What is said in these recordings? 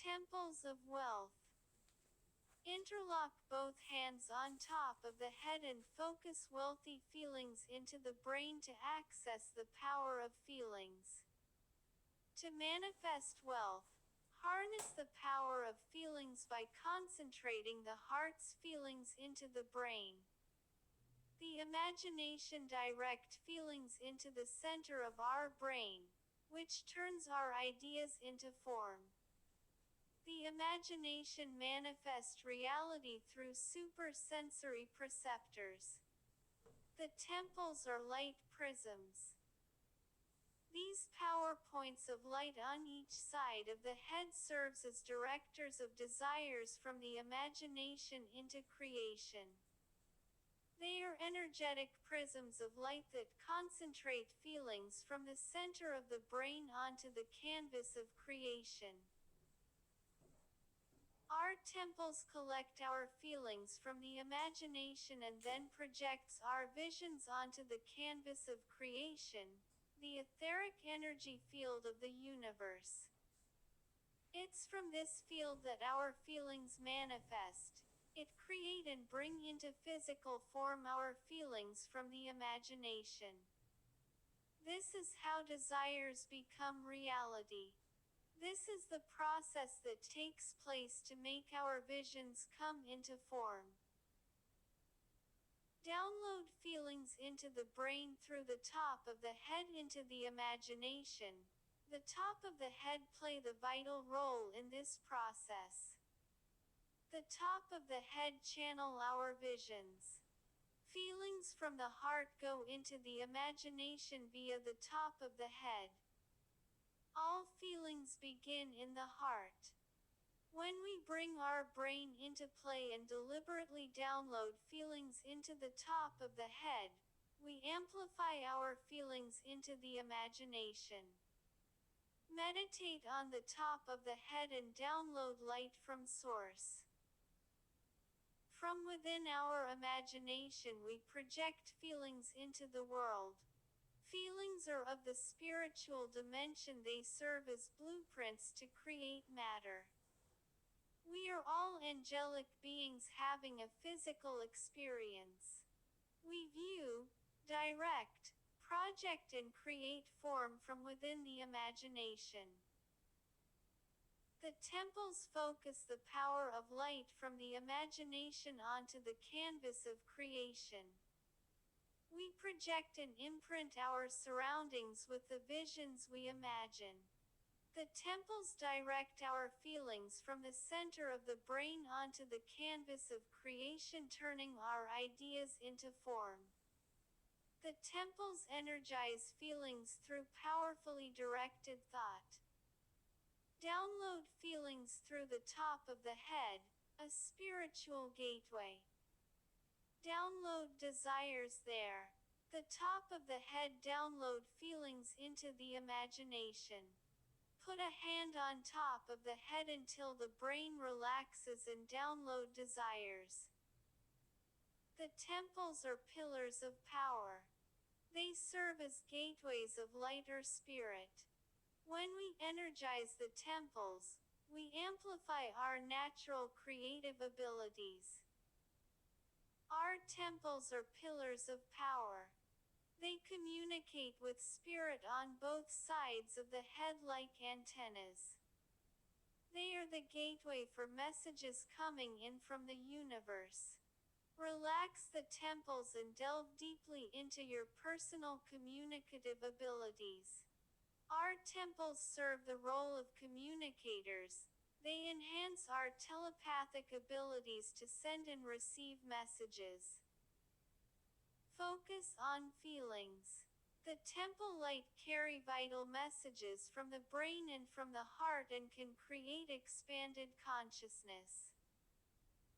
Temples of wealth. Interlock both hands on top of the head and focus wealthy feelings into the brain to access the power of feelings. To manifest wealth, harness the power of feelings by concentrating the heart's feelings into the brain. The imagination direct feelings into the center of our brain, which turns our ideas into form. The imagination manifests reality through supersensory perceptors. The temples are light prisms. These power points of light on each side of the head serves as directors of desires from the imagination into creation. They are energetic prisms of light that concentrate feelings from the center of the brain onto the canvas of creation. Our temples collect our feelings from the imagination and then projects our visions onto the canvas of creation, the etheric energy field of the universe. It's from this field that our feelings manifest. It create and bring into physical form our feelings from the imagination. This is how desires become reality. This is the process that takes place to make our visions come into form. Download feelings into the brain through the top of the head into the imagination. The top of the head play the vital role in this process. The top of the head channel our visions. Feelings from the heart go into the imagination via the top of the head. All feelings begin in the heart. When we bring our brain into play and deliberately download feelings into the top of the head, we amplify our feelings into the imagination. Meditate on the top of the head and download light from Source. From within our imagination we project feelings into the world. Feelings are of the spiritual dimension. They serve as blueprints to create matter. We are all angelic beings having a physical experience. We view, direct, project and create form from within the imagination. The temples focus the power of light from the imagination onto the canvas of creation. We project and imprint our surroundings with the visions we imagine. The temples direct our feelings from the center of the brain onto the canvas of creation, turning our ideas into form. The temples energize feelings through powerfully directed thought. Download feelings through the top of the head, a spiritual gateway. Download desires there. The top of the head download feelings into the imagination. Put a hand on top of the head until the brain relaxes and download desires. The temples are pillars of power. They serve as gateways of light or spirit. When we energize the temples, we amplify our natural creative abilities. Our temples are pillars of power. They communicate with spirit on both sides of the head like antennas. They are the gateway for messages coming in from the universe. Relax the temples and delve deeply into your personal communicative abilities. Our temples serve the role of communicators. They enhance our telepathic abilities to send and receive messages. Focus on feelings. The temple light carry vital messages from the brain and from the heart and can create expanded consciousness.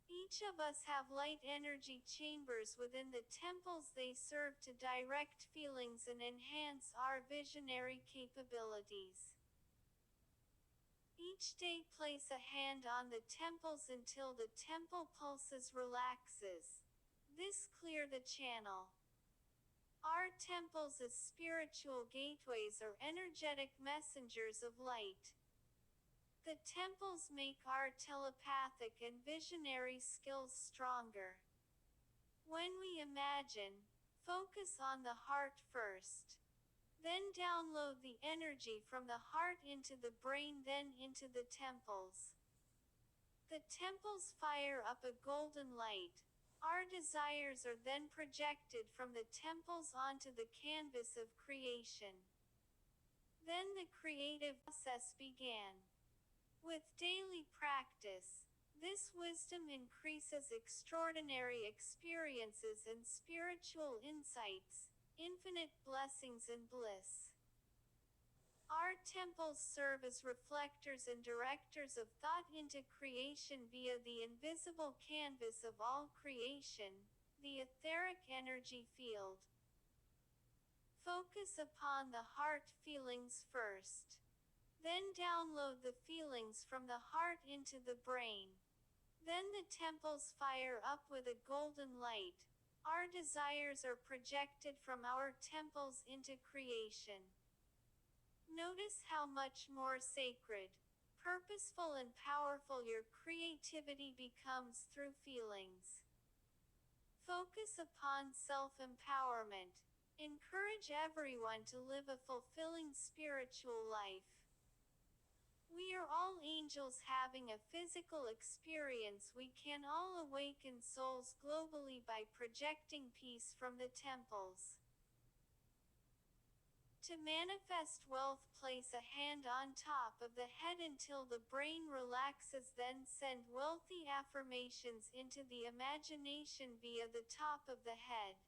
Each of us have light energy chambers within the temples. They serve to direct feelings and enhance our visionary capabilities. Each day place a hand on the temples until the temple pulses relaxes. This clear the channel. Our temples as spiritual gateways are energetic messengers of light. The temples make our telepathic and visionary skills stronger. When we imagine, focus on the heart first. Then download the energy from the heart into the brain, then into the temples. The temples fire up a golden light. Our desires are then projected from the temples onto the canvas of creation. Then the creative process began. With daily practice, this wisdom increases extraordinary experiences and spiritual insights, infinite blessings and bliss. Our temples serve as reflectors and directors of thought into creation via the invisible canvas of all creation, the etheric energy field. Focus upon the heart feelings first. Then download the feelings from the heart into the brain. Then the temples fire up with a golden light. Our desires are projected from our temples into creation. Notice how much more sacred, purposeful and powerful your creativity becomes through feelings. Focus upon self-empowerment. Encourage everyone to live a fulfilling spiritual life. We are all angels having a physical experience. We can all awaken souls globally by projecting peace from the temples. To manifest wealth, place a hand on top of the head until the brain relaxes, then send wealthy affirmations into the imagination via the top of the head.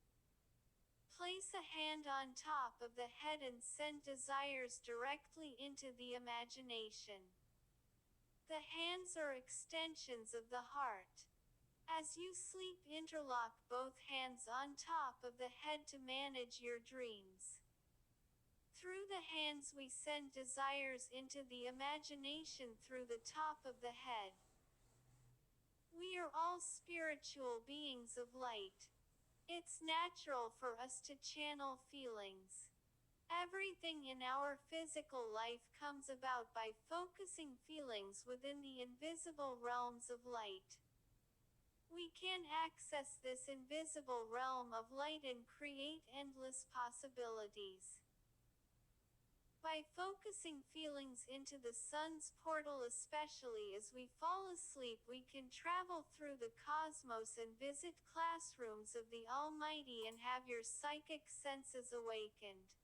Place a hand on top of the head and send desires directly into the imagination. The hands are extensions of the heart. As you sleep, interlock both hands on top of the head to manage your dreams. Through the hands we send desires into the imagination through the top of the head. We are all spiritual beings of light. It's natural for us to channel feelings. Everything in our physical life comes about by focusing feelings within the invisible realms of light. We can access this invisible realm of light and create endless possibilities. By focusing feelings into the sun's portal, especially as we fall asleep, we can travel through the cosmos and visit classrooms of the Almighty and have your psychic senses awakened.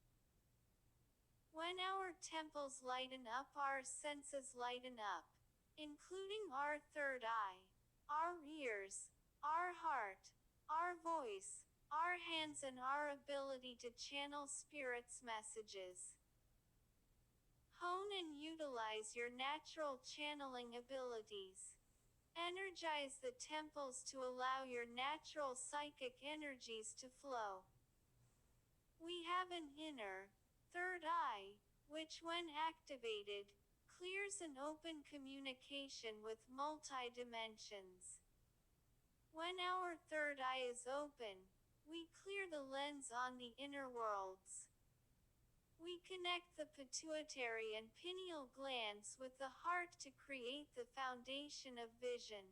When our temples lighten up, our senses lighten up, including our third eye, our ears, our heart, our voice, our hands, and our ability to channel Spirit's messages. Hone and utilize your natural channeling abilities. Energize the temples to allow your natural psychic energies to flow. We have an inner, third eye, which when activated, clears an open communication with multi-dimensions. When our third eye is open, we clear the lens on the inner worlds. We connect the pituitary and pineal glands with the heart to create the foundation of vision.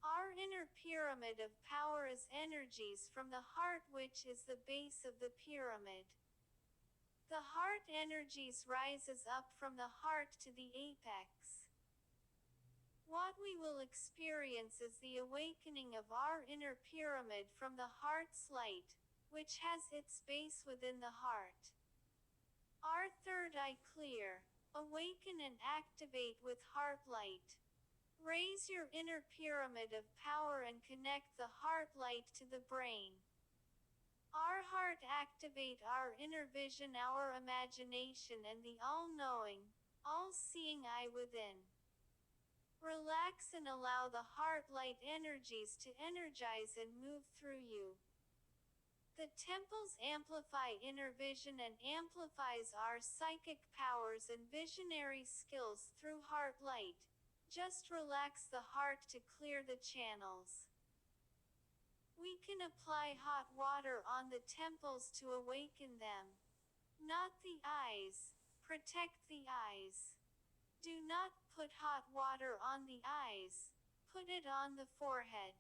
Our inner pyramid of power is energies from the heart, which is the base of the pyramid. The heart energies rises up from the heart to the apex. What we will experience is the awakening of our inner pyramid from the heart's light, which has its base within the heart. Our third eye clear, awaken and activate with heart light. Raise your inner pyramid of power and connect the heart light to the brain. Our heart activate our inner vision, our imagination, and the all-knowing, all-seeing eye within. Relax and allow the heart light energies to energize and move through you. The temples amplify inner vision and amplifies our psychic powers and visionary skills through heart light. Just relax the heart to clear the channels. We can apply hot water on the temples to awaken them. Not the eyes. Protect the eyes. Do not put hot water on the eyes. Put it on the forehead.